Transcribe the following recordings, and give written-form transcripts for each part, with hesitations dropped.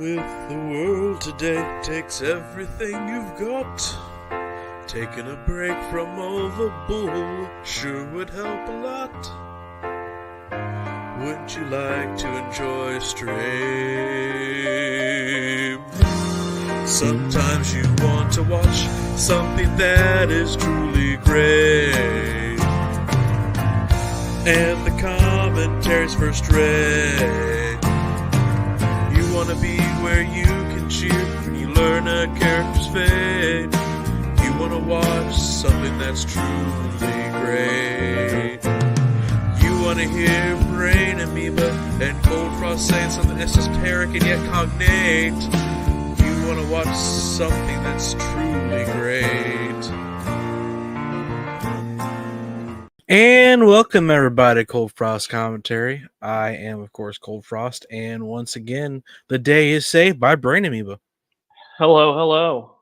with the world today takes everything you've got. Taking a break from all the bull sure would help a lot. Wouldn't you like to enjoy a stream? Sometimes you want to watch something that is truly great, and the commentary's first rate. You want to be where you can cheer when you learn a character's fate. You want to watch something that's truly great. You want to hear brain amoeba and Coldfrost saying something esoteric and yet cognate. You want to watch something that's truly great. And welcome everybody to Coldfrost Commentary. I am, of course, Coldfrost, and once again, the day is saved by Brain Amoeba. Hello, hello.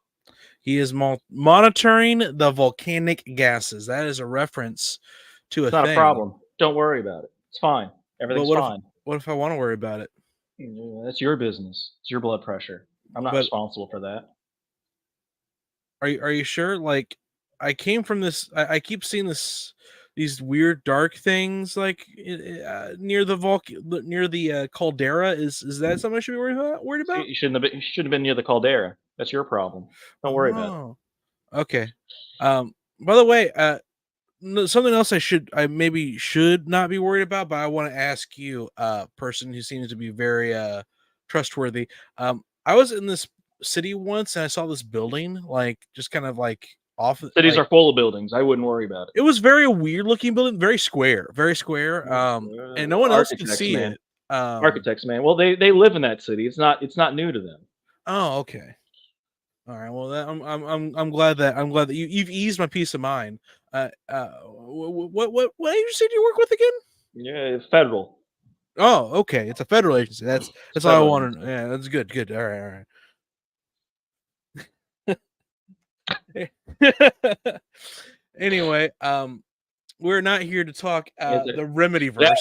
He is monitoring the volcanic gases. That is a reference to It's a not thing. a problem. Don't worry about it. It's fine. Everything's fine. What if I want to worry about it? That's your business. It's your blood pressure. I'm not responsible for that. Are you sure? Like, I came from this. I keep seeing these weird dark things like near the caldera. Is that something I should be worried about? You shouldn't have been near the caldera. That's your problem. Don't worry about it. Okay. By the way, something else I maybe should not be worried about, but I want to ask you, person who seems to be very trustworthy. I was in this city once and I saw this building like just kind of like off. Cities are full of buildings. I wouldn't worry about it. It was very weird looking building, very square. And no one else could see it. Architects, man. Well, they live in that city. It's not new to them. Oh, okay. All right. Well, I'm glad that you've eased my peace of mind. What agency do you work with again? Yeah, federal. Oh, okay. It's a federal agency. That's all I wanted. Yeah, that's good. Good. All right. Anyway, we're not here to talk the Remedyverse.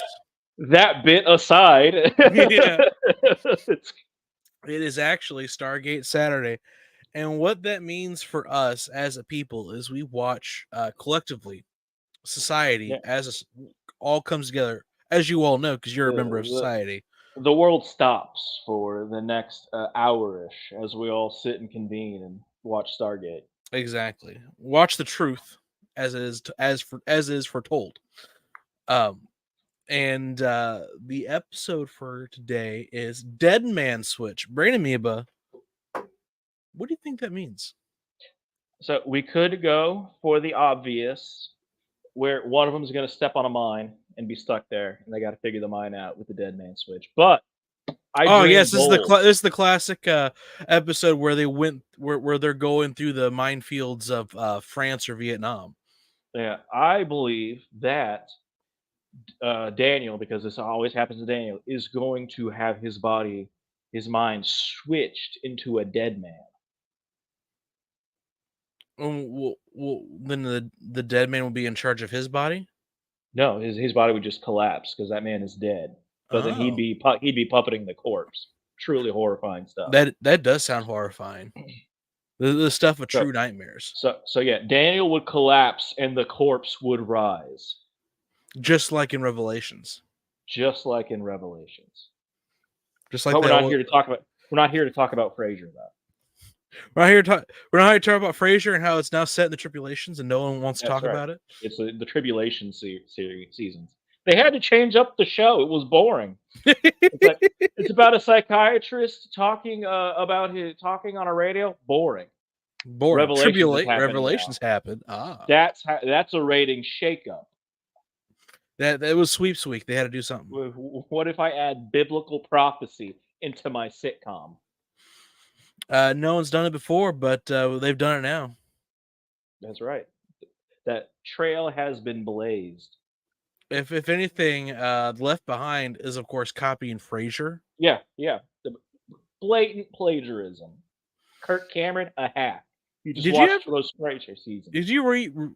That bit aside, yeah. It is actually Stargate Saturday. And what that means for us as a people is we watch collectively, society all comes together, as you all know, because you're a member of society. The world stops for the next hour-ish as we all sit and convene and watch Stargate. Exactly. Watch the truth as is foretold. And the episode for today is Deadman Switch. Brain Amoeba. What do you think that means? So we could go for the obvious, where one of them is going to step on a mine and be stuck there, and they got to figure the mine out with the Deadman Switch. But this is the classic episode where they went where they're going through the minefields of France or Vietnam. Yeah, I believe that Daniel, because this always happens to Daniel, is going to have his mind switched into a dead man. Well, then the dead man will be in charge of his body? No, his body would just collapse because that man is dead. But then he'd be puppeting the corpse. Truly horrifying stuff. That does sound horrifying. The stuff of true nightmares. So yeah, Daniel would collapse and the corpse would rise. Just like in Revelations. Just like in Revelations. Just like but we're not here to talk about Frasier though. We're not here to talk about Frasier and how it's now set in the tribulations and no one wants to talk about it. It's the tribulation seasons. They had to change up the show. It was boring. It's about a psychiatrist talking on a radio. Boring. Revelations happened. That's a rating shakeup. That was Sweeps Week. They had to do something. What if I add biblical prophecy into my sitcom? No one's done it before, but they've done it now. That's right. That trail has been blazed. If anything, Left Behind is of course copying Frasier. Yeah. The blatant plagiarism. Kirk Cameron, a hack. You just watched those Frasier seasons. Did you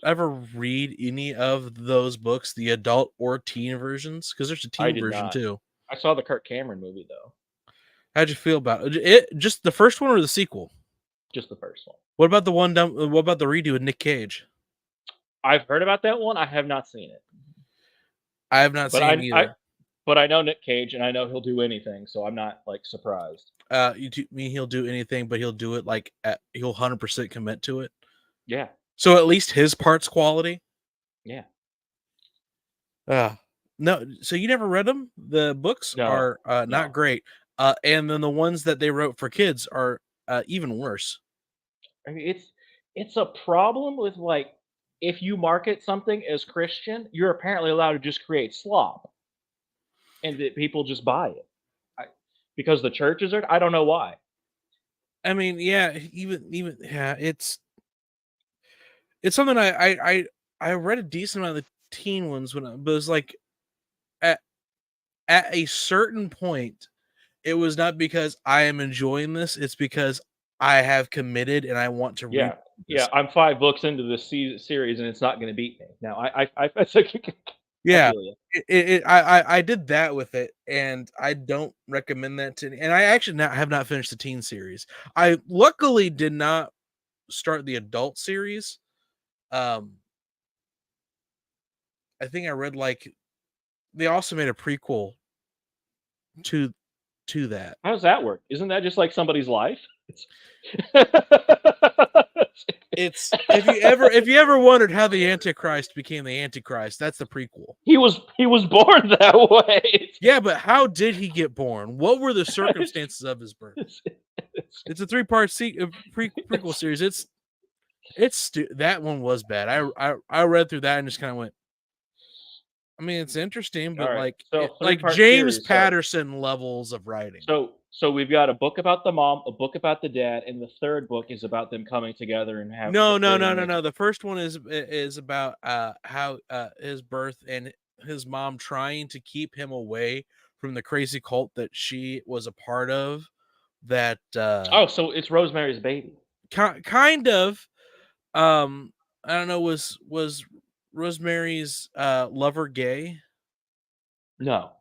ever read any of those books, the adult or teen versions? Because there's a teen version too. I saw the Kirk Cameron movie though. How'd you feel about it? Just the first one or the sequel? Just the first one. What about the one? What about the redo with Nick Cage? I've heard about that one. I have not seen it. I have not But seen either. But I know Nick Cage, and I know he'll do anything, so I'm not like surprised. You mean he'll do anything, but he'll do it like he'll 100% commit to it. Yeah. So at least his part's quality. Yeah. No. So you never read them? The books are not great. And then the ones that they wrote for kids are even worse. I mean, it's a problem with like if you market something as Christian, you're apparently allowed to just create slop, and that people just buy it because the churches are. I don't know why. I mean, yeah, even yeah, it's something I read a decent amount of the teen ones but it was like at a certain point, it was not because I am enjoying this; it's because I have committed and I want to. Yeah. I'm 5 books into this series, and it's not going to beat me. Now, yeah, I did that with it, and I don't recommend that to. And I actually have not finished the teen series. I luckily did not start the adult series. I think I read like they also made a prequel to that. How does that work? Isn't that just like somebody's life? It's if you ever wondered how the Antichrist became the Antichrist, that's the prequel. He was born that way. Yeah, but how did he get born? What were the circumstances of his birth? It's a 3-part prequel series. It's that one was bad. I read through that and just kind of went. I mean, it's interesting, but right. like James Patterson levels of writing. So we've got a book about the mom, a book about the dad, and the third book is about them coming together and having. No. The first one is about how his birth and his mom trying to keep him away from the crazy cult that she was a part of. That so it's Rosemary's Baby. Kind of. I don't know. Was Rosemary's lover gay? No,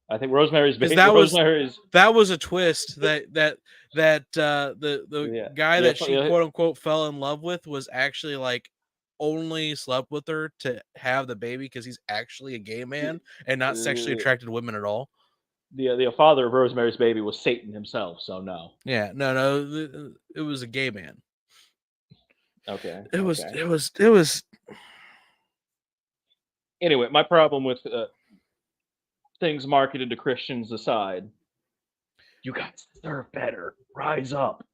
I think Rosemary's Baby. That was a twist that the guy that she quote unquote fell in love with was actually like only slept with her to have the baby because he's actually a gay man and not sexually attracted to women at all. The father of Rosemary's Baby was Satan himself, so no. Yeah, no, it was a gay man. Okay. It was. Anyway, my problem with things marketed to Christians aside, you guys deserve better. Rise up.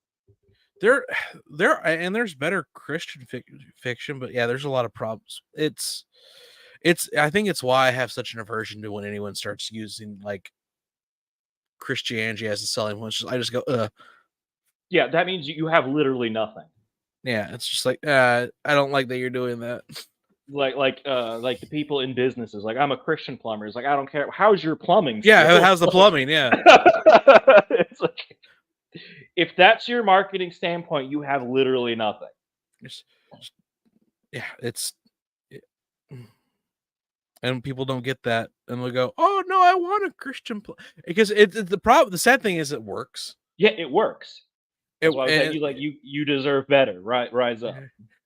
There's better Christian fiction, but yeah, there's a lot of problems. It's. I think it's why I have such an aversion to when anyone starts using like Christianity as a selling point. I just go, ugh. Yeah, that means you have literally nothing. Yeah, it's just like I don't like that you're doing that. Like the people in businesses, like I'm a Christian plumber. It's like I don't care. How's your plumbing? Yeah, how's the plumbing? Yeah. It's like, if that's your marketing standpoint, you have literally nothing. And people don't get that, and they'll go, "Oh no, I want a Christian," because the problem. The sad thing is, it works. Yeah, it works. That's why I was you deserve better. Right, rise up.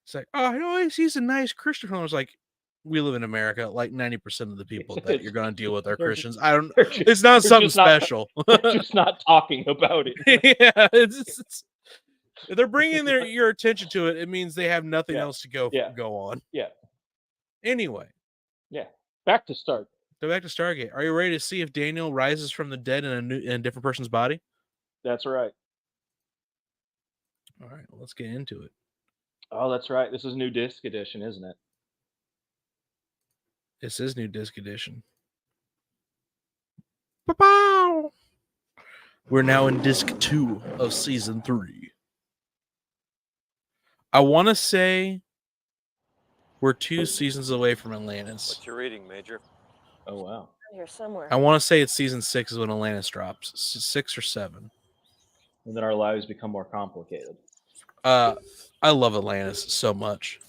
It's like, oh, no, he's a nice Christian. I was like, we live in America. Like 90% of the people that you're going to deal with are Christians. It's not something special. They're just not talking about it. Yeah, if they're bringing your attention to it, it means they have nothing else to go on. Yeah. Anyway. Yeah. Back to Stargate. So back to Stargate. Are you ready to see if Daniel rises from the dead in a different person's body? That's right. All right, well, let's get into it. Oh, that's right. This is new disc edition, isn't it? This is new disc edition. Ba-pow! We're now in disc 2 of season 3. I want to say we're 2 seasons away from Atlantis. What you reading, Major? Oh, wow. Here somewhere. I want to say it's season 6 is when Atlantis drops. 6 or 7. And then our lives become more complicated. I love Atlantis so much.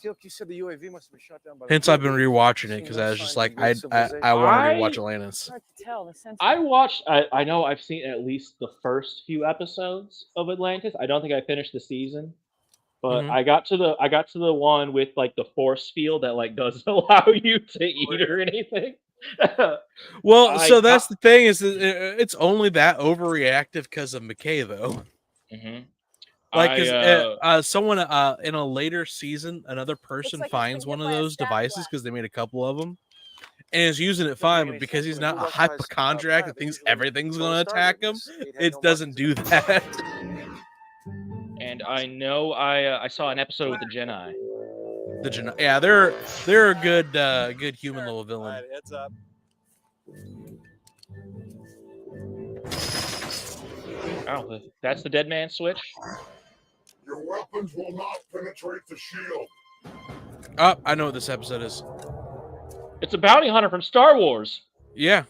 Teal, you said the UAV must have been shot down by. Hence, I've been rewatching it because I was just like, I wanted to rewatch Atlantis. Hard to tell. The sense I watched. I know I've seen at least the first few episodes of Atlantis. I don't think I finished the season, but Mhm. I got to the one with like the force field that like doesn't allow you to eat or anything. Well, I so that's got- the thing is that it's only that overreactive because of McKay, though. Mhm. Like, I, because someone in a later season, another person like it's finds been one hit of by a those stat devices blast. because they made a couple of them, and is using it Doesn't fine, make but any because sense he's when a not a Blue West-sized, hypochondriac planet, that thinks usually everything's total going to attack Stargate, him, this state had it no doesn't do markings. that. and I know I saw an episode with the Jedi. Yeah, they're a good human level villain. Alright, heads up. Oh, that's the Deadman switch. Your weapons will not penetrate the shield. Oh, I know what this episode is. It's a bounty hunter from Star Wars. Yeah,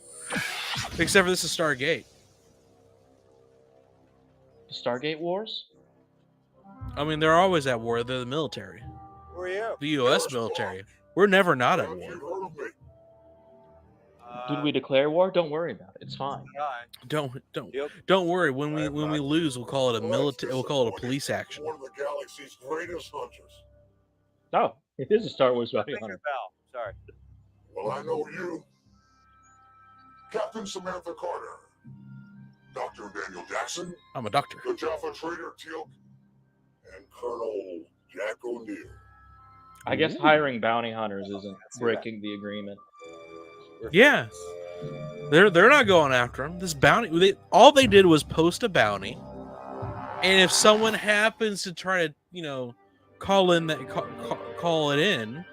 except for this is Stargate. The Stargate Wars. I mean, they're always at war. They're the military, Who are you? the U.S. military. We're never not at Have war. you heard of me? Did we declare war? Don't worry about it. It's fine. Yep. Don't worry. When we lose, we'll call it a military. We'll call it a police action. One of the galaxy's greatest hunters. Oh, it is a Star Wars bounty Finger hunter. bell. Sorry. Well, I know you. Captain Samantha Carter. Dr. Daniel Jackson. I'm a doctor. The Jaffa Trader Teal'c. And Colonel Jack O'Neill. I guess hiring bounty hunters isn't breaking the agreement. Yeah, they're not going after him. This bounty, all they did was post a bounty, and if someone happens to try to, call it in,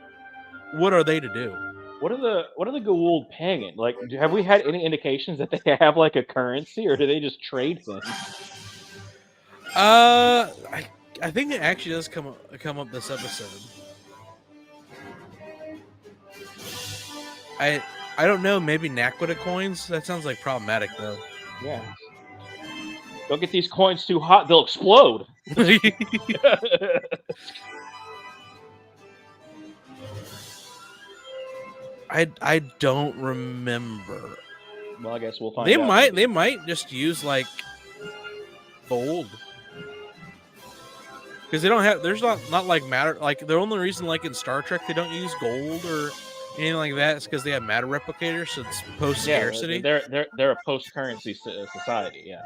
what are they to do? What are the Goa'uld paying it? Like, have we had any indications that they have like a currency, or do they just trade things? I think it actually does come up this episode. I don't know. Maybe Naquita coins. That sounds like problematic though. Yeah. Don't get these coins too hot; they'll explode. I don't remember. Well, I guess we'll find. They out. might just use like gold. Because they don't have, there's not like matter, like the only reason like in Star Trek they don't use gold or anything like that is because they have matter replicators, so it's post scarcity. They're a post currency society. Yeah.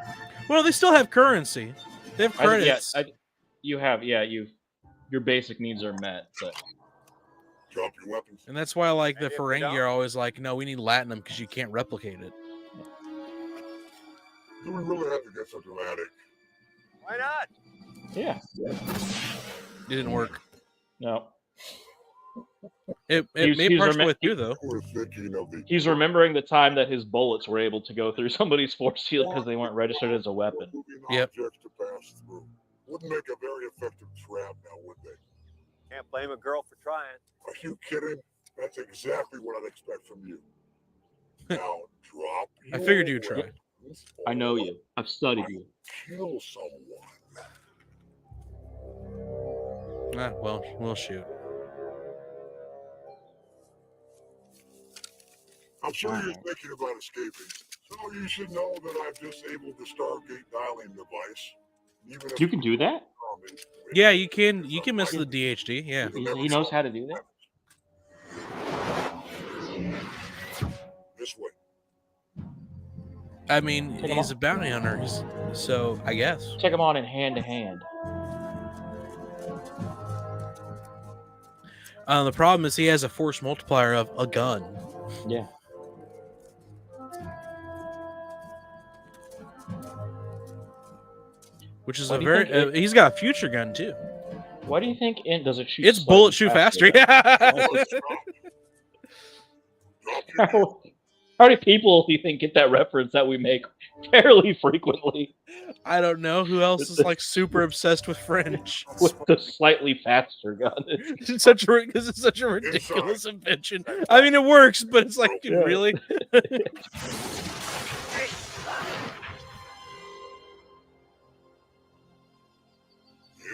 Well, they still have currency. They have credits. Your basic needs are met. But Drop your weapons. And that's why like the Maybe if we Ferengi don't. are always like, no, we need Latinum because you can't replicate it. Do we really have to get so dramatic? Why not? yeah, It didn't work. no. It He's- made he's partially remi- with you though. We're thinking of the. He's remembering the time that his bullets were able to go through somebody's force field because they weren't registered as a weapon. Moving Yep. objects to pass through. Wouldn't make a very effective trap now, would they? Can't blame a girl for trying. Are you kidding? That's exactly what I'd expect from you. Now drop. I figured you'd your try. weapons I know or you. I've studied you. Kill someone. Ah, well, we'll shoot. I'm sure you're thinking about escaping, so you should know that I've disabled the Stargate dialing device. Even if You can do that. Yeah, you can mess with the DHD. Yeah. He knows how to do that. This way. I mean, Take 'em he's off. a bounty hunter, so I guess. Check him on in hand to hand. The problem is he has a force multiplier of a gun. Yeah. Which is Why a do you very. think He's got a future gun too. Why do you think does it shoot? It's slightly bullet shoot faster. Yeah. Drop your How many people do you think get that reference that we make fairly frequently I don't know who else is like super obsessed with French. with the slightly faster gun? It's such a ridiculous invention. I mean, it works, but it's like, dude, Yeah. really?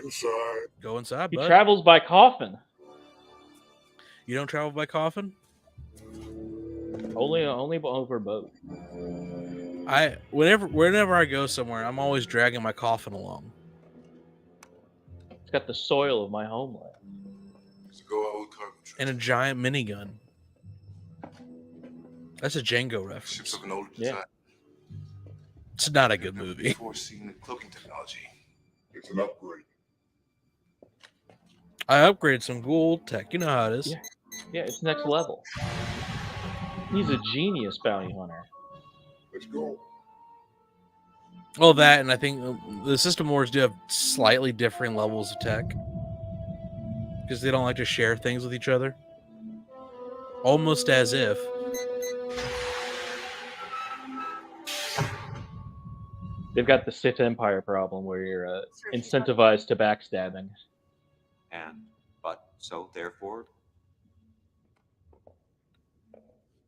inside. Go inside, He bud. travels by coffin. You don't travel by coffin? Only over boat. Whenever I go somewhere, I'm always dragging my coffin along. It's got the soil of my homeland. Let's go out with cargo And a giant minigun. That's a Django reference. Ships of an older Yeah. design. It's not a good movie. Before seeing the cloaking technology. It's an upgrade. I upgraded some Gould tech. You know how it is. Yeah, it's next level. He's a genius bounty hunter. Let's go. Well, that, and I think the System Wars do have slightly differing levels of tech. Because they don't like to share things with each other. Almost as if. They've got the Sith Empire problem where you're incentivized to backstabbing. So therefore,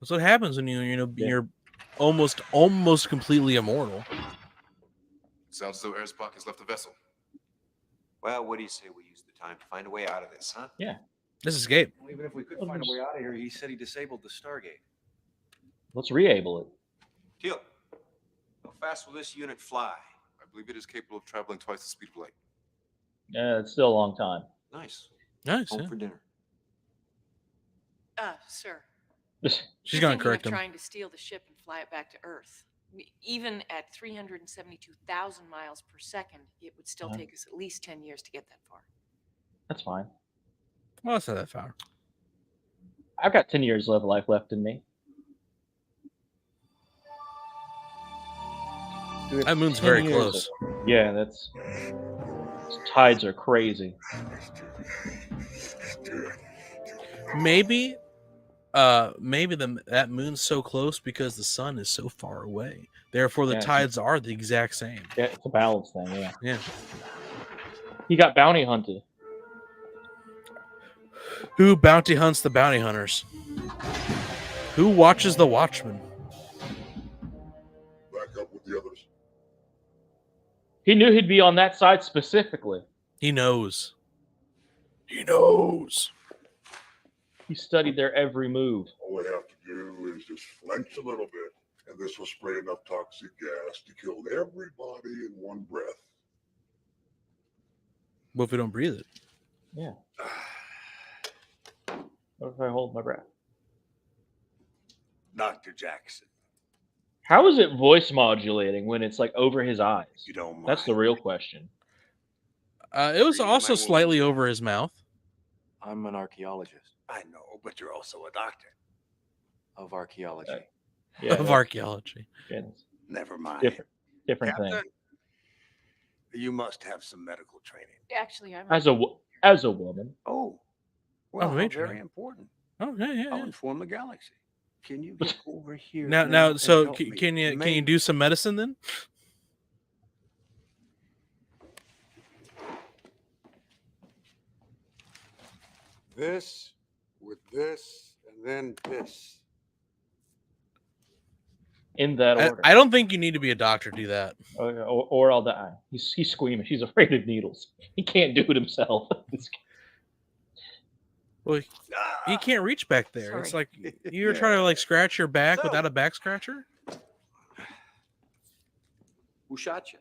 That's what happens when you're almost completely immortal. Sounds as though Erzbach has left the vessel. well, what do you say we use the time to find a way out of this, huh? Yeah. This is Escape. Well, even if we could find a way out of here, he said he disabled the Stargate. Let's re-able it. Teal, how fast will this unit fly? I believe it is capable of traveling twice the speed of light. Yeah, it's still a long time. Nice. Nice. Home Yeah. for dinner. Sir. She's You're gonna thinking correct of him. trying to steal the ship and fly it back to Earth. Even at 372,000 miles per second, it would still take us at least 10 years to get that far. That's fine. Well, that's not that far. I've got 10 years of life left in me. Dude, That moon's 10 very years close. Yeah, those tides are crazy. Maybe that moon's so close because the sun is so far away. Therefore, the Yeah. tides are the exact same. Yeah, it's a balance thing, yeah. Yeah. He got bounty hunted. Who bounty hunts the bounty hunters? Who watches the watchmen? Back up with the others. He knew he'd be on that side specifically. He knows. He knows. He studied their every move. All we have to do is just flinch a little bit, and this will spray enough toxic gas to kill everybody in one breath. What if we don't breathe it? Yeah. What if I hold my breath? Dr. Jackson, How is it voice modulating when it's like over his eyes? you don't mind. That's the real question. It was also slightly over his mouth. I'm an archaeologist I know, but you're also a doctor. of archaeology. Yeah, Of archaeology. it's Never mind. different thing. Captain, you must have some medical training. Actually, I'm As a woman, Oh, well, how major. very important. Oh yeah. I'll inform the galaxy. Can you get over here Now, and so help me? can you Maybe. do some medicine then? This with this and then this. in that order, I don't think you need to be a doctor to do that. or I'll die. He's squeamish. He's afraid of needles. He can't do it himself. Well, you can't reach back there. It's Sorry. like you're trying to like scratch your back without a back scratcher. Who shot you?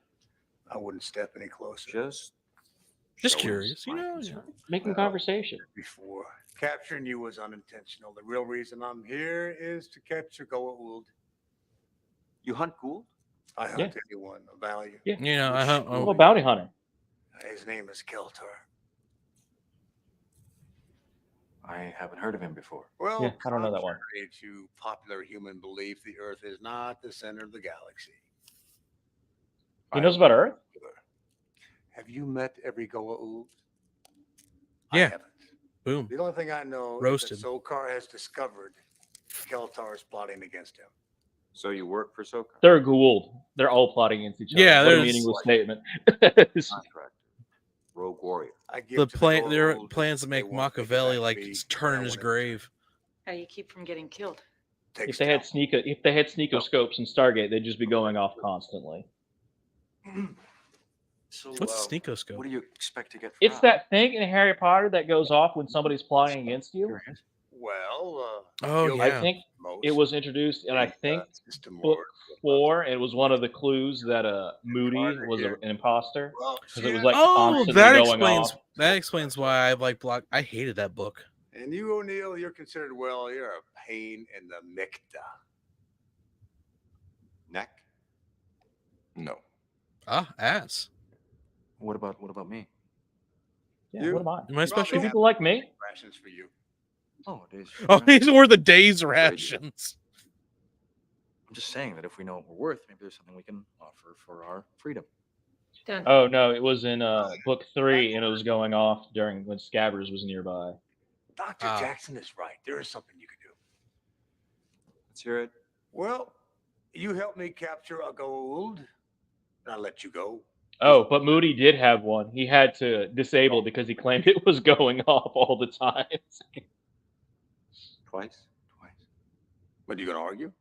I wouldn't step any closer. Just Just showing curious, you my know. concern. Making conversation. Before capturing you was unintentional. The real reason I'm here is to capture Goa'uld. You hunt Gould? I hunt Yeah. anyone of value. Yeah. You know, I'm a bounty hunter. His name is Keltar. I haven't heard of him before. Well, Yeah, I don't know that one. contrary to popular human belief, the Earth is not the center of the galaxy. He knows about Earth? Have you met every Goa'uld? Yeah. I haven't. boom. The only thing I know Roasted. is that Sokar has discovered Keltar is plotting against him. So you work for Sokar? They're Gould. They're all plotting against each other. Yeah, What a there's- meaningless statement. Contractor. Rogue warrior. I give The to plan, there are Goa'uld plans to as make they want me to Machiavelli back like me, turn I in his want it. grave. How you keep from getting killed. Take if they had sneakoscopes in Stargate, they'd just be going off constantly. So, What's a what sneakoscope? do you expect to get? It's from? that thing in Harry Potter that goes off when somebody's plotting against you. Curious. Well, Oh, you'll yeah. I think most. it was introduced, and I think System book work. 4, it was one of the clues that Moody was an imposter Well, because it was like Oh, constantly that going explains off. that explains why I like block. I hated that book. and you, O'Neill, you're considered, well, you're a pain in the mikta. Neck? No. Ass. What about me? Yeah, You- what am I? Am I Well, special? Do people like me? Rations for you. Oh, it is. Oh, these were the day's rations. I'm just saying that if we know what we're worth, maybe there's something we can offer for our freedom. Done. Oh no, it was in book 3, and it was going off during when Scabbers was nearby. Dr. Ah. Jackson is right. There is something you can do. Let's hear it. Well, you helped me capture a gold, and I let you go. Oh, but Moody did have one. He had to disable it because he claimed it was going off all the time. Twice? But you gonna argue?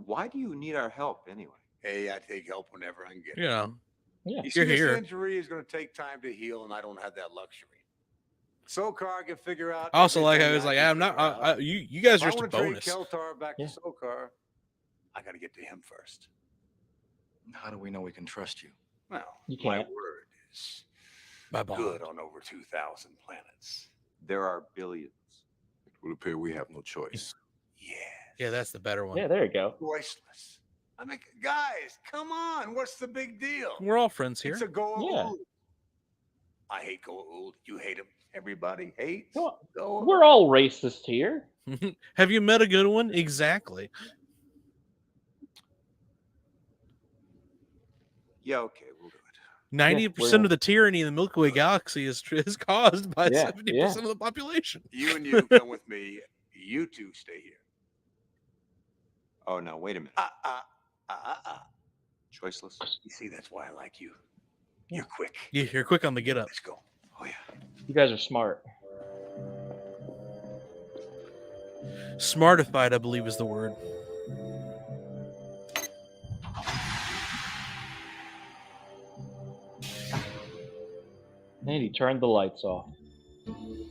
Why do you need our help anyway? Hey, I take help whenever I can get it. You know, Yeah. You see, you're this here. injury is going to take time to heal, and I don't have that luxury. Sokar can figure out. Also, like I everything was like, can I'm not. figure out. You guys If are I just a wanna trade bonus. Keltar back Yeah. to Sokar, I got to get to him first. How do we know we can trust you? Well, You my can't. word is Bye bye. good on over 2,000 planets. There are billions. It would appear we have no choice. Yeah. Yeah, that's the better one. Yeah, there you go. Voiceless. I mean, guys, come on. What's the big deal? We're all friends here. It's a Goa'uld. Yeah. I hate Goa'uld. You hate him. Everybody hates Well, Goa'uld. We're all racist here. Have you met a good one? Exactly. Yeah, okay, we'll do it. 90% of the tyranny in the Milky Way galaxy is caused by Yeah, 70% of the population. You and you come with me. You two stay here. Oh, no, wait a minute. Choiceless? You see, that's why I like you. You're quick. You're quick on the get up. Let's go. Oh, yeah. You guys are smart. Smartified, I believe, is the word. And he turned the lights off.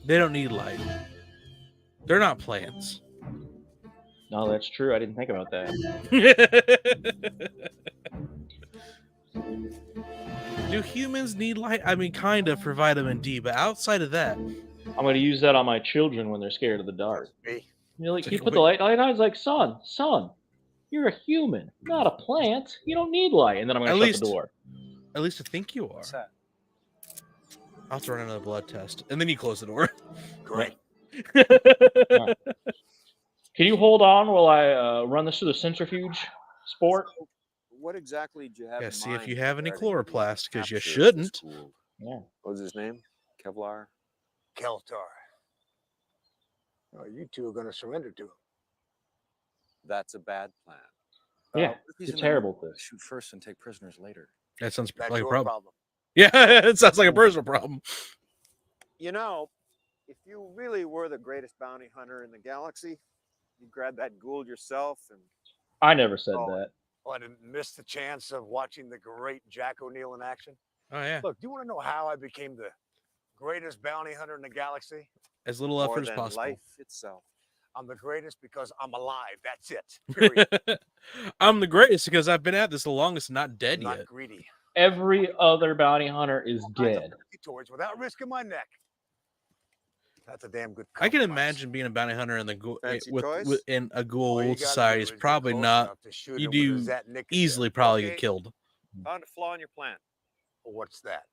They don't need light. They're not plants. No, that's true. I didn't think about that. Do humans need light? I mean, kind of for vitamin D, but outside of that, I'm going to use that on my children when they're scared of the dark. Me. You know, like, you put the light on, I was like, son, you're a human, not a plant. You don't need light. And then I'm going to shut the door. at least I think you are. I'll have to run another blood test, and then you close the door. Great. Right. Can you hold on while I run this through the centrifuge sport? What exactly did you have Yeah, in see if mind you have any regarding the chloroplast, because you capture of shouldn't. this Goa'uld? Yeah. What was his name? Kevlar? Keltar. Oh, you two are going to surrender to him. That's a bad plan. Yeah, What if he's it's in the terrible. mood to shoot first and take prisoners later? That sounds That's like a your problem. problem. Yeah, it sounds like a personal problem. You know, if you really were the greatest bounty hunter in the galaxy, you'd grab that Goa'uld yourself and I never said Oh. that. Oh, I didn't miss the chance of watching the great Jack O'Neill in action. Oh yeah, Look, do you want to know how I became the greatest bounty hunter in the galaxy? as little more effort as than possible. life itself. I'm the greatest because I'm alive. That's it. Period. I'm the greatest because I've been at this the longest, and not dead Not yet. greedy. Every other bounty hunter is All kinds of dead. fancy toys without risking my neck. That's a damn good. I can compromise. imagine being a bounty hunter in the Fancy with toys? in a All you Goa'uld gotta society do is get probably close not enough to shoot you him with do his Zat nicotine. easily probably get Okay. killed. Found a flaw in your plan. Well, what's that?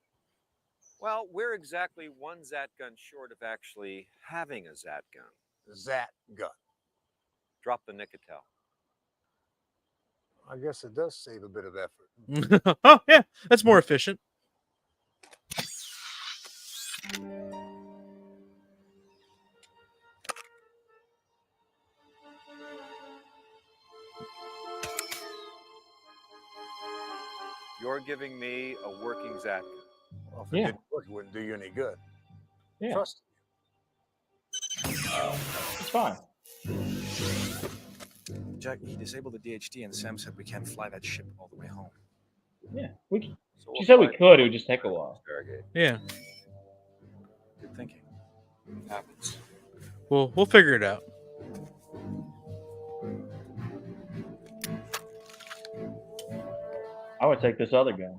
Well, we're exactly one Zat gun short of actually having a Zat gun. Zat gun. Drop the Nicotel. I guess it does save a bit of effort. Oh yeah, that's more efficient. You're giving me a working Zat gun. Well, if it Yeah. didn't work, it wouldn't do you any good. Yeah, Trust it's fine. Jack, he disabled the DHD, and Sam said we can't fly that ship all the way home. Yeah, So she we'll said we fly could. It would just take a while. Stargate. Yeah, Good thinking. Happens. We'll figure it out. I would take this other gun.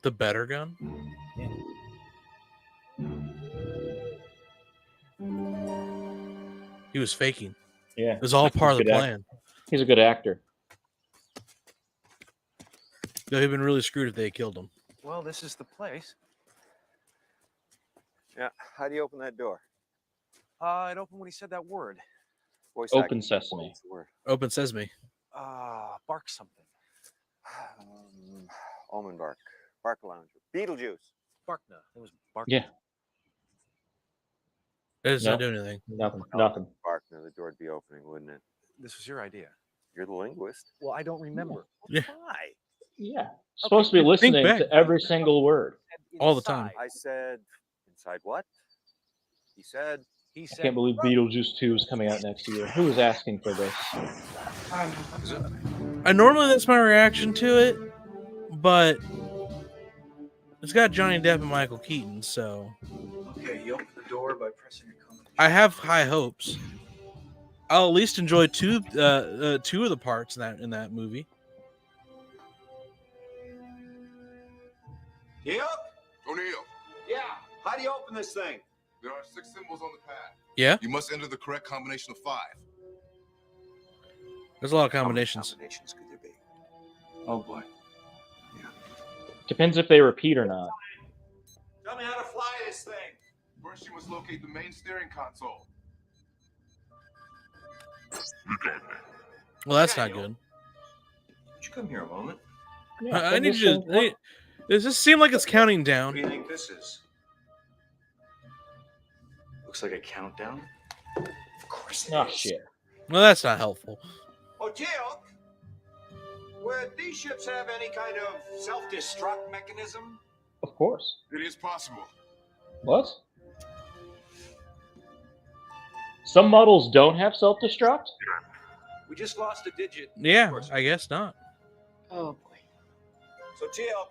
The better gun? He was faking. Yeah. It was all part of the Good act- plan. He's a good actor. They'd have been really screwed if they had killed him. Well, this is the place. Yeah. How do you open that door? It opened when he said that word. Voice Open acting. sesame. What's the word? Open sesame. Bark something. Almond bark. Bark lounger. Beetlejuice. Barkna. It was bark. Yeah. It does No. not do anything. Nothing. Bark. Now the door would be opening, wouldn't it? This was your idea. You're the linguist. Well, I don't remember. Yeah. Why? Yeah. Supposed to be think listening back. to every single word. All the time. I said, inside what? He said, He I said. can't believe Beetlejuice 2 is coming out next year. Who was asking for this? Normally that's my reaction to it, but it's got Johnny Depp and Michael Keaton, so Okay, you open the door by pressing your combination. I have high hopes. I'll at least enjoy two of the parts in that movie. Yep. O'Neill, Yeah. How do you open this thing? there are 6 symbols on the pad. Yeah, You must enter the correct combination of 5. there's a lot of How many combinations. combinations could there be? Oh boy. Depends if they repeat or not. Tell me how to fly this thing. First, you must locate the main steering console. Well, that's not good. Would you come here a moment? Yeah, I need you to. Does this seem like it's counting What down? do you think this is? Looks like a countdown. Of course it Oh is. shit. Well, that's not helpful. Oh, Teal, would these ships have any kind of self-destruct mechanism? Of course. It is possible. What? Some models don't have self-destruct? We just lost a digit. Yeah, I guess not. Oh boy. So, Teal,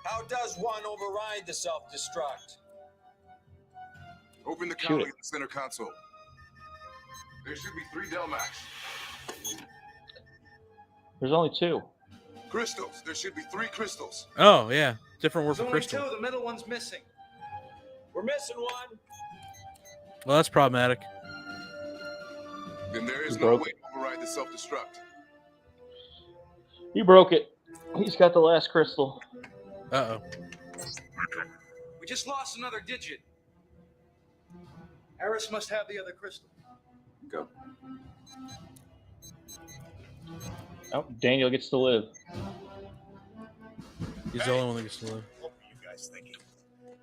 how does one override the self-destruct? Open the Shoot cowling it. in the center console. There should be 3 Delmax. There's only 2. Crystals. There should be 3 crystals. Oh yeah, different word There's for only crystal. 2. The middle one's missing. We're missing one. Well, that's problematic. Then there is You no broke way to override the self-destruct. He broke it. He's got the last crystal. Uh oh. We just lost another digit. Eris must have the other crystal. Go. Oh, Daniel gets to live. He's the only one that gets to live. What were you guys thinking?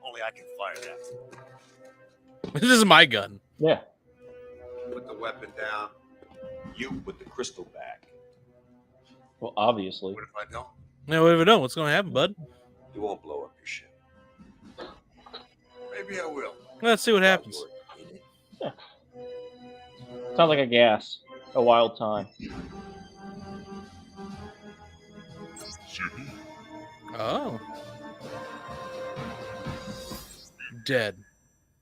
Only I can fire that. This is my gun. Yeah. Put the weapon down. You put the crystal back. Well, obviously. What if I don't? Now, what if I don't? What's going to happen, bud? You won't blow up your ship. Maybe I will. Let's see what happens. Sounds like a gas. A wild time. Oh. Dead.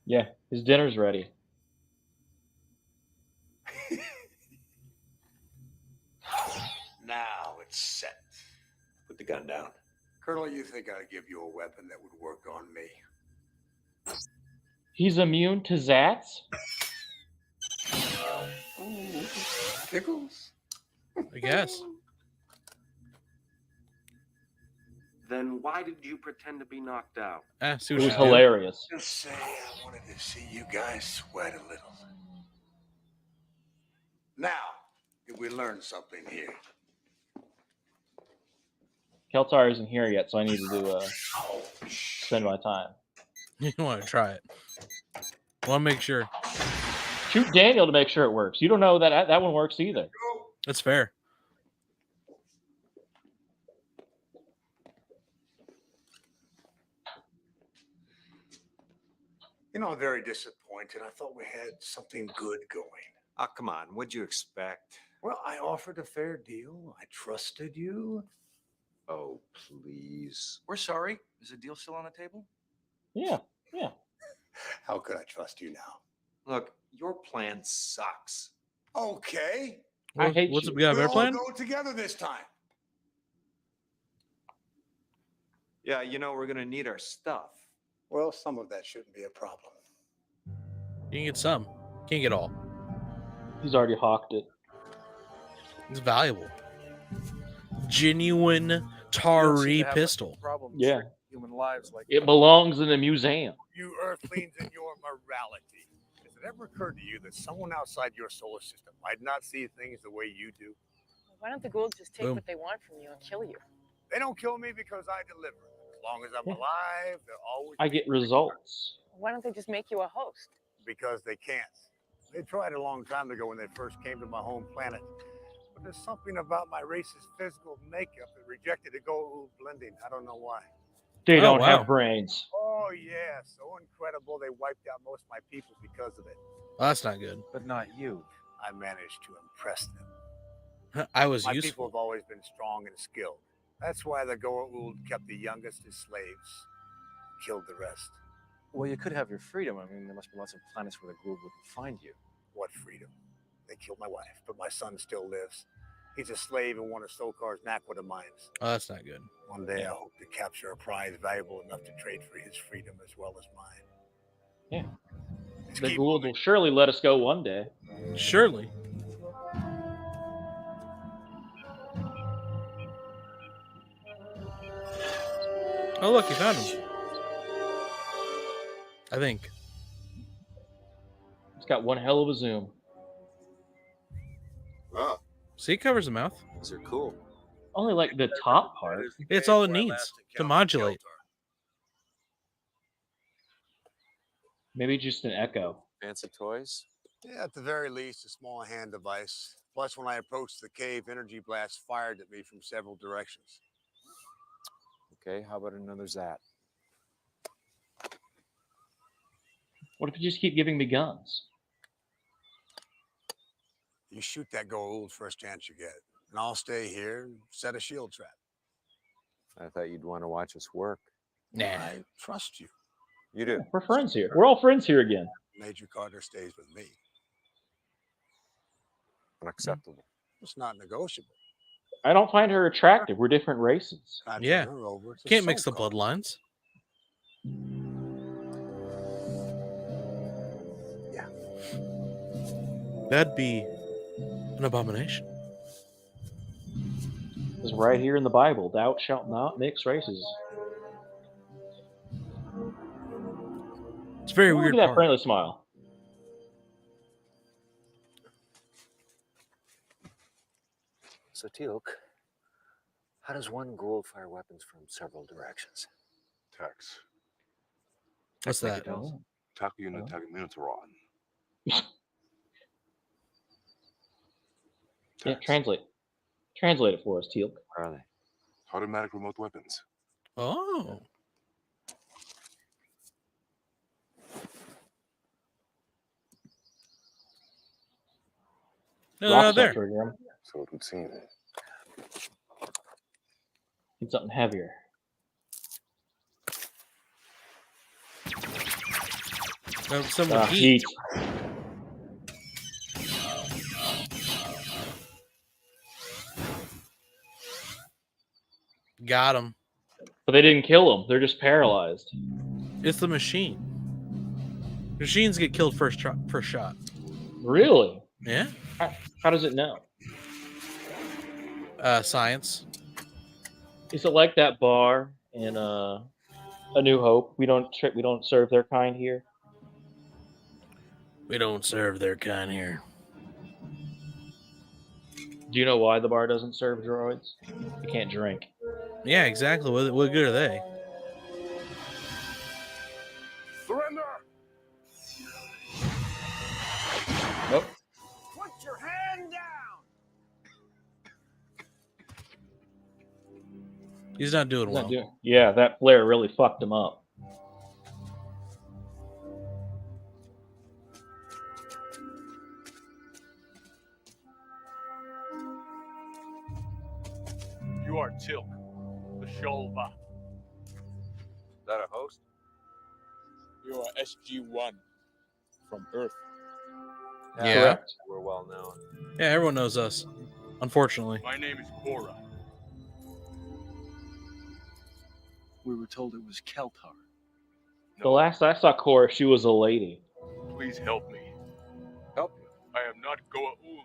Yeah, his dinner's ready. Now it's set. Put the gun down. Colonel, you think I'd give you a weapon that would work on me? He's immune to Zats? Tickles? I guess. Then why did you pretend to be knocked out? See It what was you do. hilarious. Just say I wanted to see you guys sweat a little. Now, did we learn something here? Keltar isn't here yet, so I need to spend my time. You want to try it. Want to make sure. Shoot Daniel to make sure it works. You don't know that that one works either. That's fair. You know, I'm very disappointed. I thought we had something good going. Oh, come on. What'd you expect? Well, I offered a fair deal. I trusted you. Oh, please. We're sorry. Is the deal still on the table? Yeah, yeah. How could I trust you now? Look, your plan sucks. Okay. I hate What's you. we got a better We'll all plan? go together this time. Yeah, you know, we're gonna need our stuff. Well, some of that shouldn't be a problem. You can get some. Can't get all. He's already hawked it. It's valuable. Genuine Tari pistol. Yeah. Human lives like It belongs in a museum. You Earthlings and your morality. Has it ever occurred to you that someone outside your solar system might not see things the way you do? Why don't the ghouls just take Boom. what they want from you and kill you? They don't kill me because I deliver. As long as I'm alive, they're always. I get results. Why don't they just make you a host? Because they can't. They tried a long time ago when they first came to my home planet. But there's something about my race's physical makeup that rejected the gold blending. I don't know why. They don't wow. have brains. Oh, yeah. So incredible. They wiped out most of my people because of it. Well, that's not good. but not you. I managed to impress them. I was My people useful. have always been strong and skilled. That's why the Goa'uld kept the youngest as slaves, killed the rest. Well, you could have your freedom. I mean, there must be lots of planets where the Goa'uld wouldn't find you. What freedom? They killed my wife, but my son still lives. He's a slave in one of Sokar's Naquita mines. Oh, that's not good. One day I hope to capture a prize valuable enough to trade for his freedom as well as mine. Yeah. Let's The keep Gould moving. will surely let us go one day. Surely. Oh, look, you found him. I think. It's got one hell of a zoom. Ah, See, it covers the mouth. These are cool. Only like the top part. It's all it needs to modulate. Maybe just an echo. Fancy toys? Yeah, at the very least, a small hand device. Plus, when I approached the cave, energy blasts fired at me from several directions. Okay, how about another Zat? What if you just keep giving me guns? You shoot that Goa'uld first chance you get, and I'll stay here and set a shield trap. I thought you'd want to watch us work. Nah. I trust you. You do. We're friends here. We're all friends here again. Major Carter stays with me. Unacceptable. It's not negotiable. I don't find her attractive. We're different races. I Yeah. turn her over to Can't mix the Sokar. bloodlines. Yeah. That'd be an abomination. It's right here in the Bible. Thou shalt not mix races. It's a very Look weird at that part. friendly smile. So, Teal'c, how does one Goa'uld fire weapons from several directions? tax. What's that? Taku yun Tagaminotaron. Yeah, translate. Translate it for us, Teal'c. Where are they? Automatic remote weapons. Oh. No, Rock there. trigger him. So it would seem. Need something heavier. Some with heat. Got him. But they didn't kill him. They're just paralyzed. It's the machine. Machines get killed first shot. Really? Yeah. How does it know? Science. Is it like that bar in A New Hope? We don't serve their kind here. We don't serve their kind here. Do you know why the bar doesn't serve droids? You can't drink. Yeah, exactly. What good are they? Surrender! Nope. Put your hand down! He's not doing He's well. not doing- Yeah, that flare really fucked him up. You are Teal'c, the Sholva. Is that a host? You are SG-1 from Earth. Yeah. Correct. We're well known. Yeah, everyone knows us, unfortunately. My name is Cora. We were told it was Keltar. The last I saw Cora, she was a lady. Please help me. Help you? I am not Goa'uld.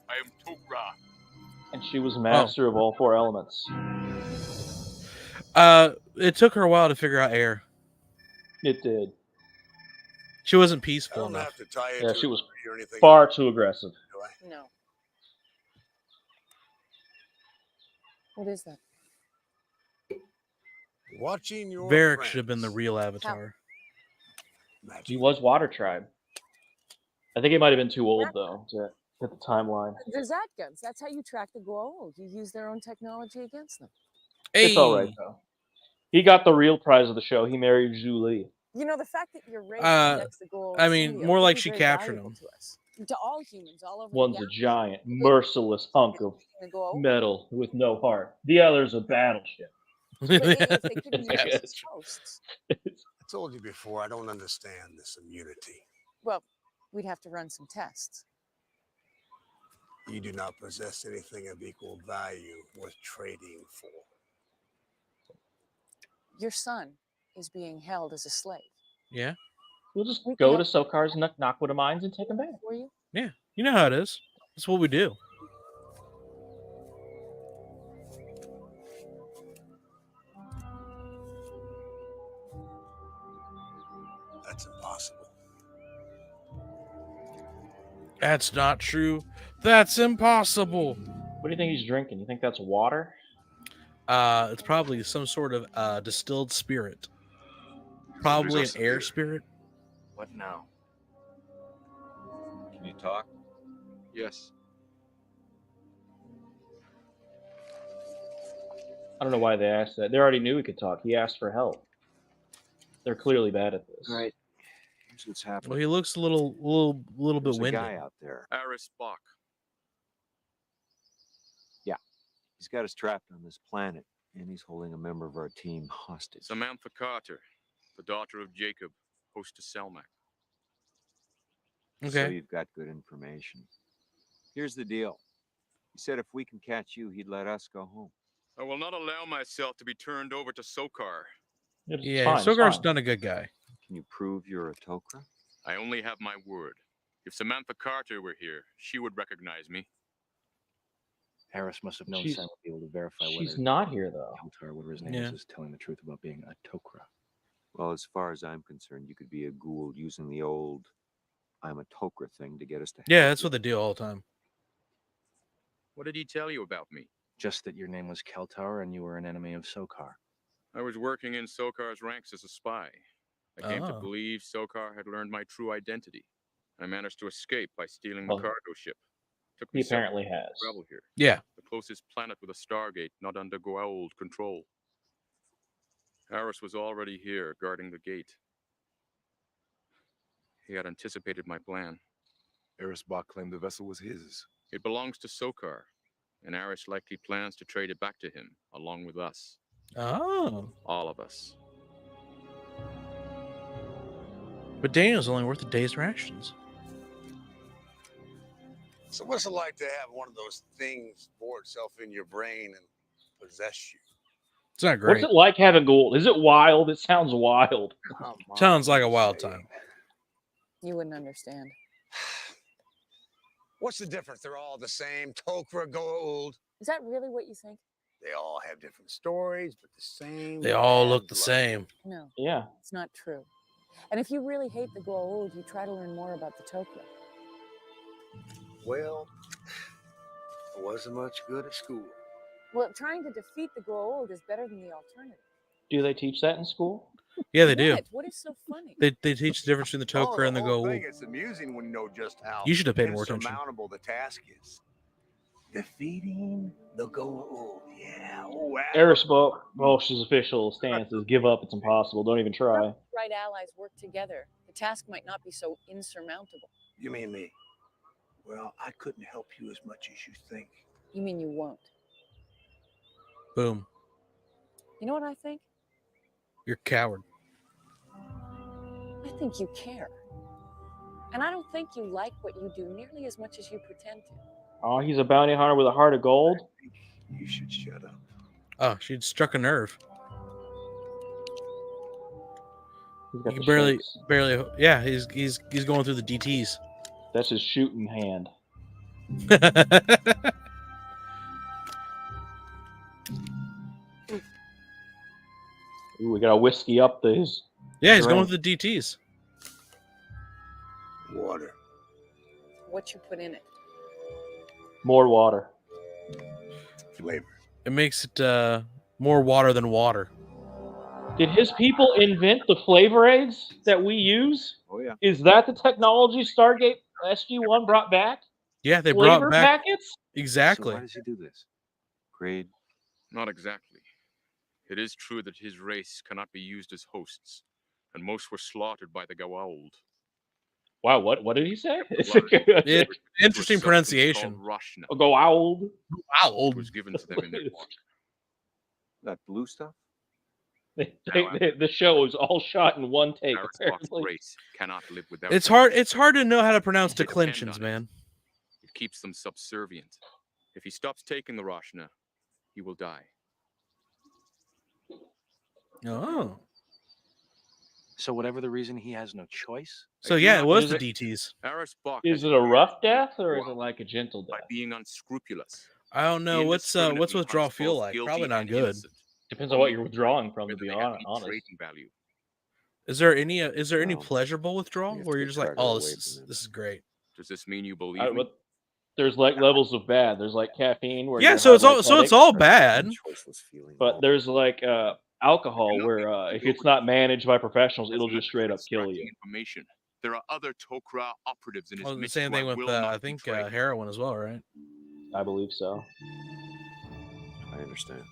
I am Tok'ra. And she was master of all 4 elements. It took her a while to figure out air. It did. She wasn't I peaceful don't enough. have to tie you Yeah, to she a was tree or anything. far too aggressive. Do I? No. What is that? Watching your Varric friends. should have been the real Avatar. He was Water Tribe. I think he might have been too old, though, to hit the timeline. The Zat guns. That's how you track the Goa'uld. You use their own technology against them. It's all right, though. He got the real prize of the show. He married Zhu Li. You know, the fact that your race protects the Goa'uld I mean, symbiote more could like be she very captured valuable him. to us. To all humans all over One's the a galaxy. giant, merciless hunk of The Goa'uld. metal with no heart. The other's a battleship. But if they couldn't use us as hosts, I told you before, I don't understand this immunity. well, we'd have to run some tests. You do not possess anything of equal value worth trading for. Your son is being held as a slave. Yeah. We'll just We go can to Sokar's Nakwa mines and take him back. For you? Yeah. You know how it is. That's what we do. That's impossible. That's not true. That's impossible. What do you think he's drinking? You think that's water? It's probably some sort of distilled spirit. Probably an air spirit. What now? Can you talk? Yes. I don't know why they asked that. They already knew he could talk. He asked for help. They're clearly bad at this. All right. Here's what's happening. Well, he looks a little bit There's a winded. guy out there. Aris Bach. Yeah. He's got us trapped on this planet, and he's holding a member of our team hostage. Samantha Carter, the daughter of Jacob, host to Selmac. So Okay. you've got good information. Here's the deal. He said if we can catch you, he'd let us go home. I will not allow myself to be turned over to Sokar. Yeah, Sogar's not a good guy. Can you prove you're a Tok'ra? I only have my word. If Samantha Carter were here, she would recognize me. Harris must have known She's- Sam would be able to verify whether She's not here, though. Keltar, whatever his name Yeah. is telling the truth about being a Tok'ra. Well, as far as I'm concerned, you could be a Goa'uld using the old I'm a Tok'ra thing to get us to Yeah, help that's you. what they do all the time. What did he tell you about me? Just that your name was Keltar and you were an enemy of Sokar. I was working in Sokar's ranks as a spy. I came to Oh. believe Sokar had learned my true identity. I managed to escape by stealing Well, the cargo ship. Took He me several apparently months has. to travel here. Yeah. The closest planet with a Stargate not under Goa'uld control. Harris was already here, guarding the gate. He had anticipated my plan. Aris Bach claimed the vessel was his. It belongs to Sokar, and Aris likely plans to trade it back to him, along with us. Oh. All of us. But Daniel's only worth a day's rations. So what's it like to have one of those things bore itself in your brain and possess you? It's not great. What's it like having gold? Is it wild? It sounds wild. Sounds like a wild time. You wouldn't understand. What's the difference? They're all the same. Tok'ra, Goa'uld. Is that really what you think? They all have different stories, but the same. They all bad look the blood. same. No. Yeah. It's not true. And if you really hate the Goa'uld, you try to learn more about the Tok'ra. Well, I wasn't much good at school. Well, trying to defeat the Goa'uld is better than the alternative. Do they teach that in school? Yeah, they do. What? What is so funny? They teach the difference between the Tok'ra and the whole thing, Goa'uld. it's amusing when you know just how You should have paid more attention. insurmountable the task is. Defeating the Goa'uld. Yeah. Oh, wow. Eris Bosch's official stance is give up. It's impossible. Don't even try. Right allies work together. The task might not be so insurmountable. You mean me? Well, I couldn't help you as much as you think. You mean you won't? Boom. You know what I think? You're a coward. I think you care. And I don't think you like what you do nearly as much as you pretend to. Oh, he's a bounty hunter with a heart of gold. You should shut up. Oh, she'd struck a nerve. He's got He the barely, shakes. barely. Yeah, he's going through the DTs. That's his shooting hand. Ooh, we gotta whiskey up his. Yeah, he's drink. going through the DTs. Water. What you put in it. More water. Flavor. It makes it more water than water. Did his people invent the flavor aids that we use? Oh yeah. Is that the technology Stargate SG-1 brought back? Yeah, they Flavor brought back packets? exactly. So why does he do this? Grade. Not exactly. It is true that his race cannot be used as hosts, and most were slaughtered by the Goa'uld. Wow, what did he say? It's interesting pronunciation. Goa'uld. Goa'uld was given to them in their watch. That blue stuff? The show was all shot in one take. Apparently. Race cannot live without It's hard. It's hard to know how to pronounce declensions, man. It keeps them subservient. If he stops taking the Rashna, he will die. Oh. So whatever the reason, he has no choice. So yeah, it was the DTs. Is it a rough death or is it like a gentle death? By being unscrupulous. I don't know. What's withdrawal feel like? Probably not good. Depends on what you're withdrawing from, to be honest. Value. Is there any pleasurable withdrawal where you're just like, oh, this is great? Does this mean you believe me? There's like levels of bad. There's like caffeine where yeah, so it's all bad. But there's like alcohol where if it's not managed by professionals, it'll just straight up kill you. Information. There are other Tok'ra operatives in his Well, the midst same who thing with I think heroin as well, right? I believe so. I understand.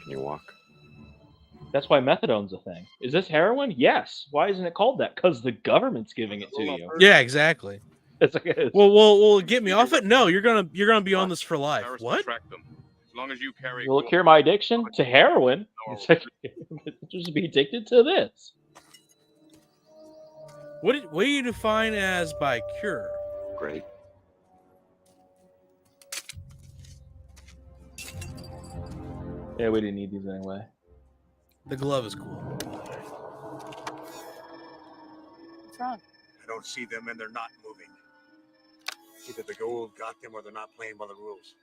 Can you walk? That's why methadone's a thing. Is this heroin? Yes. Why isn't it called that? Because the government's giving it to you. Yeah, exactly. Well, get me off it. No, you're gonna be on this for life. What? Track them. As long as you carry. Will it cure my addiction to heroin? It's like, just be addicted to this. What do you define as by cure? Great. Yeah, we didn't need these anyway. The glove is cool. What's wrong? I don't see them and they're not moving. Either the gold got them or they're not playing by the rules.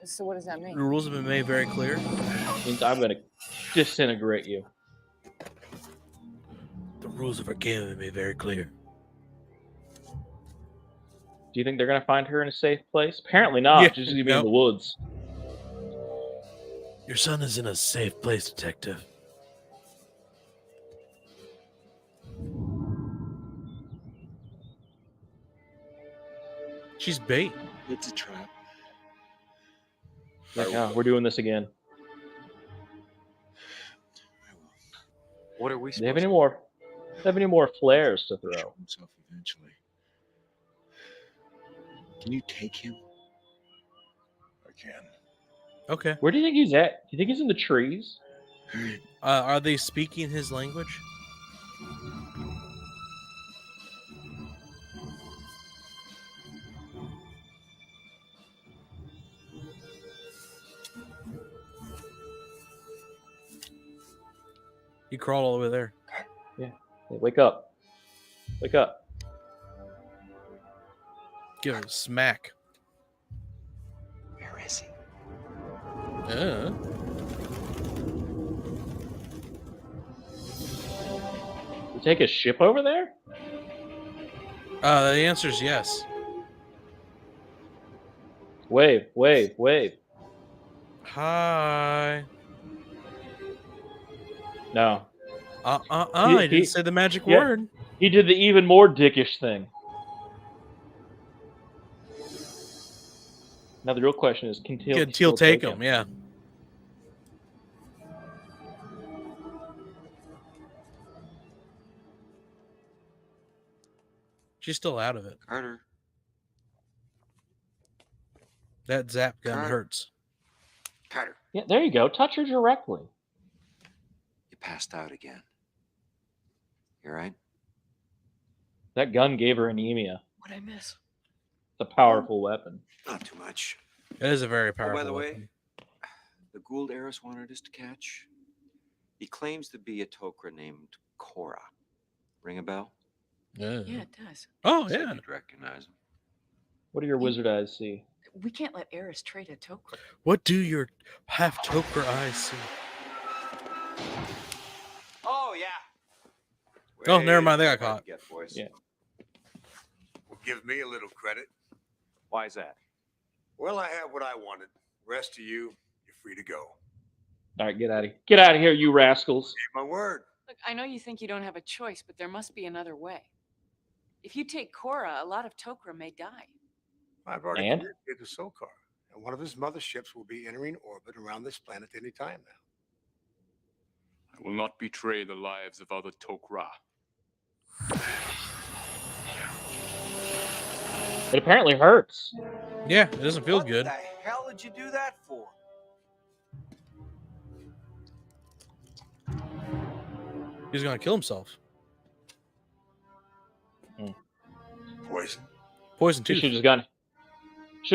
So what does that mean? The rules have been made very clear. Means I'm gonna disintegrate you. The rules of our game have been made very clear. Do you think they're gonna find her in a safe place? Apparently not. Yeah, She's gonna be in the woods. Your son is in a safe place, detective. She's bait. It's a trap. Yeah, we're doing this again. What are we Do they have supposed any to more? Have any more flares to throw? Show himself eventually. Can you take him? I can. Okay. Where do you think he's at? Do you think he's in the trees? Are they speaking his language? He crawled all the way there. Yeah. Hey, wake up. Wake up. Give him a smack. Where is he? We take a ship over there? The answer is yes. Wave, wave, wave. Hi. No. I didn't say the magic word. He did the even more dickish thing. Now the real question is, can Teal take him? Yeah. She's still out of it. Carter. That zap gun Carter. hurts. Carter. Yeah, there you go. Touch her directly. You passed out again. You all right? That gun gave her anemia. What'd I miss? It's a powerful weapon. Not too much. It is a very powerful by the way, weapon. the Gould heiress wanted us to catch. He claims to be a Tok'ra named Korra. Ring a bell? Yeah. Yeah, it does. Oh, Said yeah. you'd recognize him. What do your wizard eyes see? We can't let Eris trade a Tok'ra. What do your half Tok'ra eyes see? Oh, yeah. Oh, never mind. They got caught. Get, boys. Yeah. Well, give me a little credit. Why is that? Well, I have what I wanted. Rest of you, you're free to go. All right, get out of here. Get out of here, you rascals. My word. Look, I know you think you don't have a choice, but there must be another way. If you take Korra, a lot of Tok'ra may die. I've already And? communicated to Sokar, and one of his motherships will be entering orbit around this planet any time now. I will not betray the lives of other Tok'ra. It apparently hurts. Yeah, it doesn't feel good. What the hell did you do that for? He's gonna kill himself. Poison. Poison He tooth. should have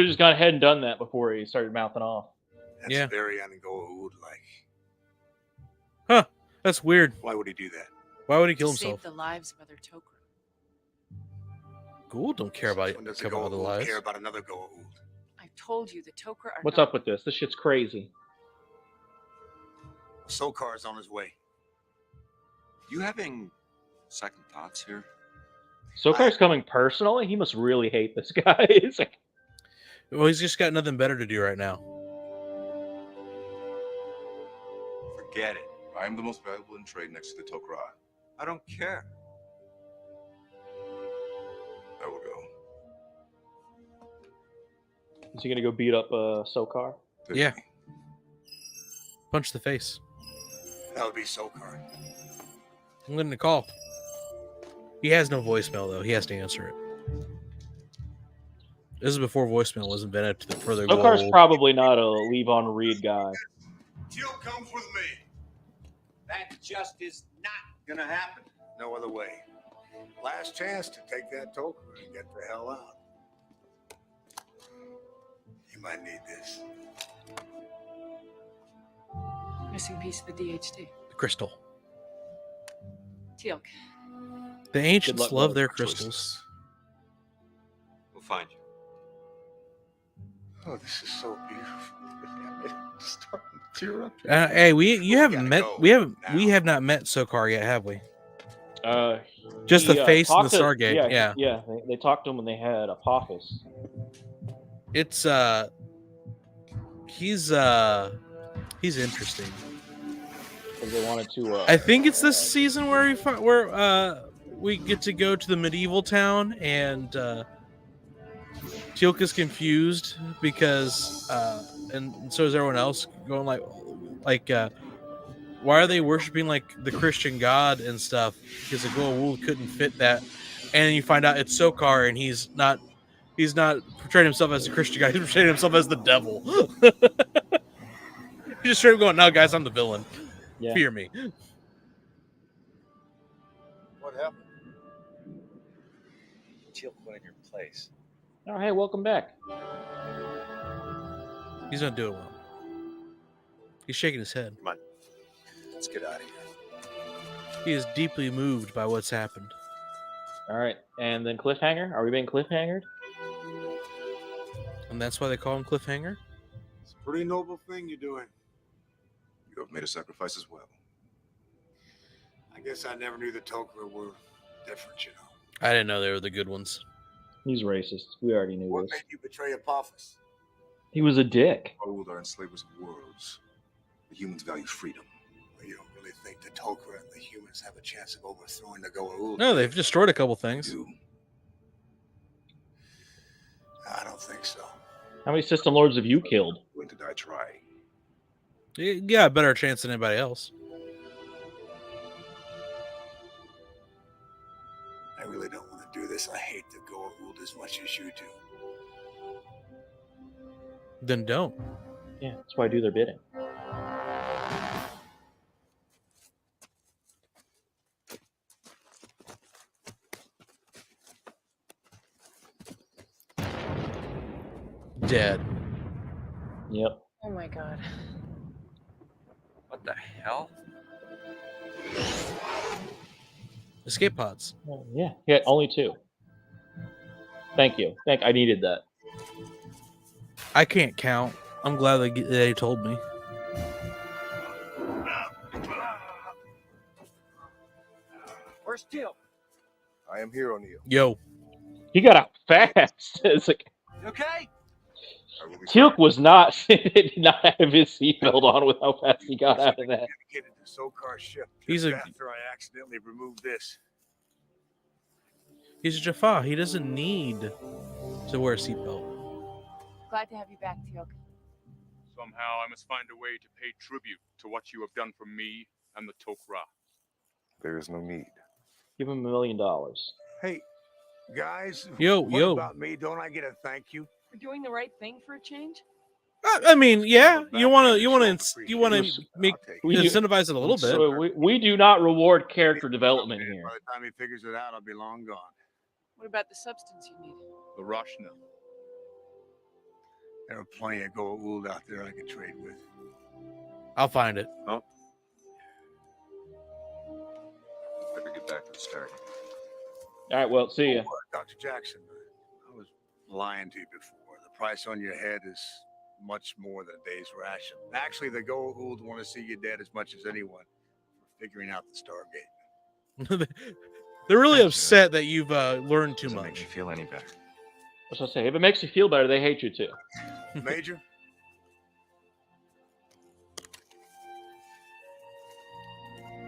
just gone ahead and done that before he started mouthing off. That's Yeah. very Angoa-like. Huh. That's weird. Why would he do that? Why would he kill Save himself? the lives of other Tok'ra. Gould don't care about When does a care about other Goa'uld lives. care about another Goa'uld? I've told you the Tok'ra are What's not... up with this? This shit's crazy. Sokar's on his way. You having second thoughts here? Sokar's coming personally. He must really hate this guy. It's like, Well, he's just got nothing better to do right now. Forget it. I am the most valuable in trade next to the Tok'ra. I don't care. I will go. is he gonna go beat up Sokar? Yeah. Punch the face. That would be Sokar. I'm going to call. He has no voicemail, though. He has to answer it. This is before voicemail was invented for the Sokar's Goa'uld. probably not a leave on read guy. Teal comes with me. That just is not gonna happen. No other way. Last chance to take that Tok'ra and get the hell out. You might need this. Missing piece of the DHD. The crystal. Teal'c. The ancients luck, love bud. their crystals. We'll find you. Oh, this is so beautiful. I'm starting to tear up. Hey, you haven't met. go We now. have not met Sokar yet, have we? Just He, the face and the talked to- Stargate. Yeah. Yeah. They talked to him when they had Apophis. It's he's interesting. Because they wanted to. I think it's this season where we get to go to the medieval town and Teal'c is confused because and so is everyone else going like why are they worshiping like the Christian God and stuff, because the Goa'uld couldn't fit that, and you find out it's Sokar and he's not portraying himself as a Christian guy, he's portraying himself as the devil. He's just straight up going, no guys, I'm the villain. Yeah. Fear me. What happened? Teal put in your place. Oh, hey, welcome back. He's not doing well. He's shaking his head. Come on. Let's get out of here. He is deeply moved by what's happened. All right, and then cliffhanger. Are we being cliffhangered? And that's why they call him Cliffhanger? It's a pretty noble thing you're doing. You have made a sacrifice as well. I guess I never knew the Tok'ra were different, you know. I didn't know they were the good ones. He's racist. We already knew What this. made you betray Apophis? He was a dick. Goa'uld are enslavers of worlds. The humans value freedom. Well, you don't really think the Tok'ra and the humans have a chance of overthrowing the Goa'uld? No, they've destroyed a couple things. I don't think so. How many system lords have you killed? Willing to die trying. Yeah, a better chance than anybody else. I really don't want to do this. I hate the Goa'uld as much as you do. Then don't. Yeah, that's why I do their bidding. dead. Yep. Oh my god. What the hell? Escape pods. Yeah, only 2. Thank you. I needed that. I can't count. I'm glad they told me. Where's Teal? I am here, O'Neill. Yo. He got out fast. It's like You okay? Teal'c was not did not have his seatbelt on with how fast he got out of that. Communicated to Sokar's ship He's just a- after I accidentally removed this. He's a Jaffa. He doesn't need to wear a seatbelt. Glad to have you back, Teal'c. Somehow I must find a way to pay tribute to what you have done for me and the Tok'ra. There is no need. Give him $1 million. Hey, guys. Yo, what yo. about me? Don't I get a thank you? We're doing the right thing for a change? I mean, yeah. You want to make incentivize it a little bit. So we do not reward character development here. By the time he figures it out, I'll be long gone. What about the substance you need? The Rashna. There are plenty of gold out there I can trade with. I'll find it. Oh. Better get back to the start. All right, well, see ya. Dr. Jackson, I was lying to you before. The price on your head is much more than a day's ration. Actually, the Goa'uld want to see you dead as much as anyone for figuring out the Stargate. They're really upset that you've learned too Doesn't much. make me feel any better. That's what I say. If it makes you feel better, they hate you too. Major?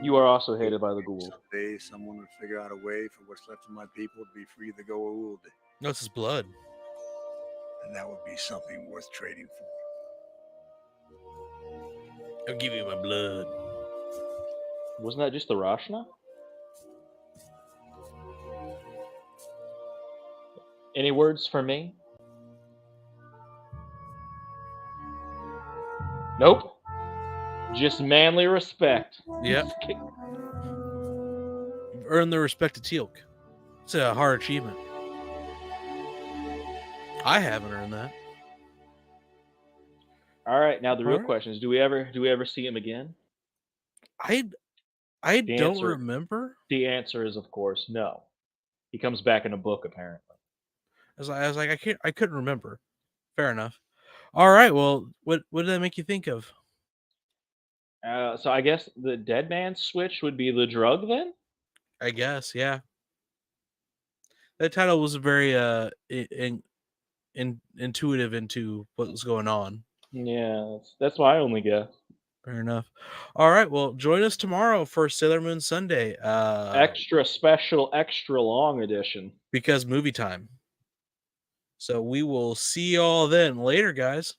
You are also hated by the Goa'uld. Someday someone would figure out a way for what's left of my people to be free of the Goa'uld. No, it's his blood. And that would be something worth trading for. I'll give you my blood. Wasn't that just the Rashna? Any words for me? Nope. Just manly respect. Yep. Earn the respect of Teal'c. It's a hard achievement. I haven't earned that. All right, now the real Alright. question is: Do we ever see him again? I The don't answer- remember. The answer is, of course, no. He comes back in a book, apparently. I was like, I couldn't remember. Fair enough. All right. Well, what did that make you think of? So I guess the Deadman switch would be the drug then. I guess, yeah. That title was very intuitive into what was going on. Yeah, that's my only guess. Fair enough. All right. Well, join us tomorrow for Sailor Moon Sunday. Extra special, extra long edition. Because movie time. So we will see y'all then. Later, guys.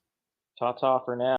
Ta-ta for now.